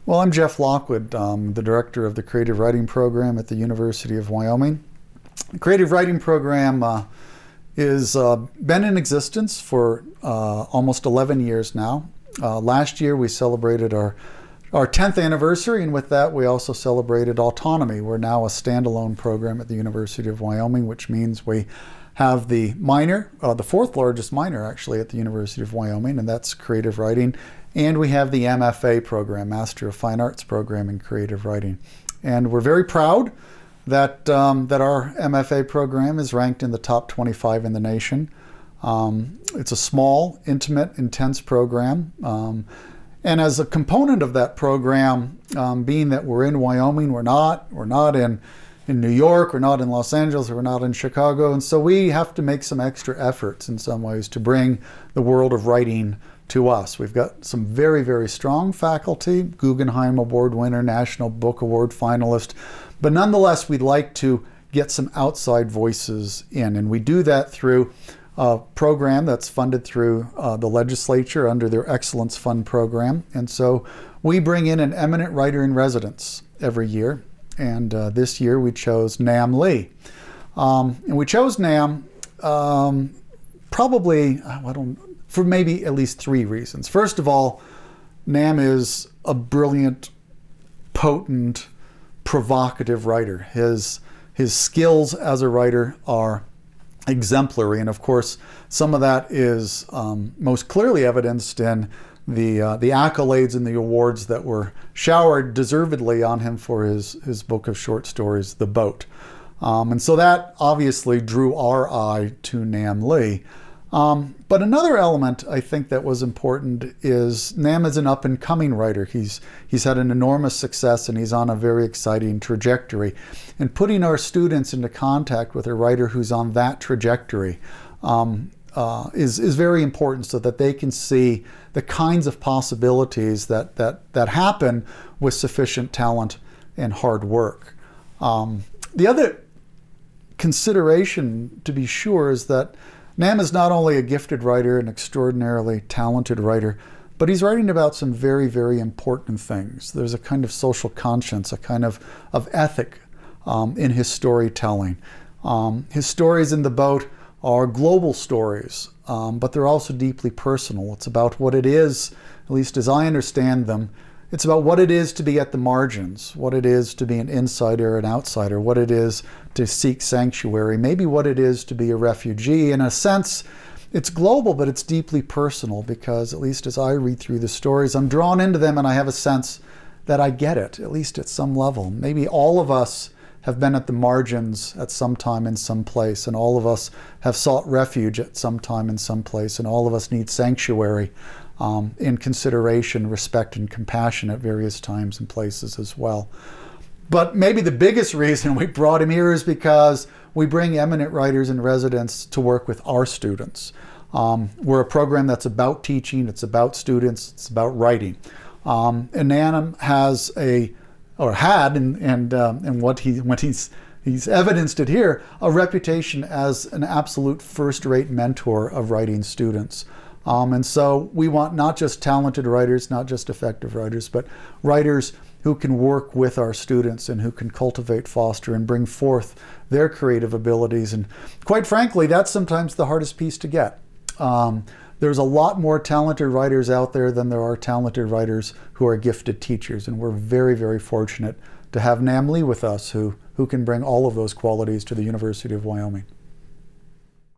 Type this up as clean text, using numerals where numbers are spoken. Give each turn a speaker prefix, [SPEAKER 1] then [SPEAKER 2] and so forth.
[SPEAKER 1] Well, I'm Jeff Lockwood, the director of the Creative Writing Program at the University of Wyoming. The Creative Writing Program is been in existence for almost 11 years now. Last year we celebrated our 10th anniversary, and with that we also celebrated autonomy. We're now a standalone program at the University of Wyoming, which means we have the minor, the fourth largest minor actually at the University of Wyoming, and that's creative writing. And we have the MFA program, Master of Fine Arts program in creative writing. And we're very proud that, that our MFA program is ranked in the top 25 in the nation. It's a small, intimate, intense program. And as a component of that program, being that we're in Wyoming, we're not in New York, we're not in Los Angeles, we're not in Chicago. And so we have to make some extra efforts in some ways to bring the world of writing to us. We've got some very, very strong faculty, Guggenheim Award winner, National Book Award finalist, but nonetheless, we'd like to get some outside voices in, and we do that through a program that's funded through the legislature under their Excellence Fund program. And so we bring in an eminent writer in residence every year, and this year we chose Nam Lee. And we chose Nam probably, for maybe at least three reasons. First of all, Nam is a brilliant, potent, provocative writer. His skills as a writer are exemplary, and of course, some of that is most clearly evidenced in the accolades and the awards that were showered deservedly on him for his book of short stories, The Boat. And so that obviously drew our eye to Nam Lee. But another element I think that was important is Nam is an up-and-coming writer. He's had an enormous success, and he's on a very exciting trajectory. And putting our students into contact with a writer who's on that trajectory is very important, so that they can see the kinds of possibilities that happen with sufficient talent and hard work. The other consideration, to be sure, is that Nam is not only a gifted writer, an extraordinarily talented writer, but he's writing about some very, very important things. There's a kind of social conscience, a kind of ethic in his storytelling. His stories in The Boat are global stories, but they're also deeply personal. It's about what it is, at least as I understand them, it's about what it is to be at the margins, what it is to be an insider, an outsider, what it is to seek sanctuary, maybe what it is to be a refugee. In a sense, it's global, but it's deeply personal, because at least as I read through the stories, I'm drawn into them and I have a sense that I get it, at least at some level. Maybe all of us have been at the margins at some time in some place, and all of us have sought refuge at some time in some place, and all of us need sanctuary in consideration, respect, and compassion at various times and places as well. But maybe the biggest reason we brought him here is because we bring eminent writers in residence to work with our students. We're a program that's about teaching, it's about students, it's about writing. And Nam has what he's evidenced it here, a reputation as an absolute first-rate mentor of writing students. And so we want not just talented writers, not just effective writers, but writers who can work with our students and who can cultivate, foster, and bring forth their creative abilities. And quite frankly, that's sometimes the hardest piece to get. There's a lot more talented writers out there than there are talented writers who are gifted teachers. And we're very, very fortunate to have Nam Lee with us, who can bring all of those qualities to the University of Wyoming.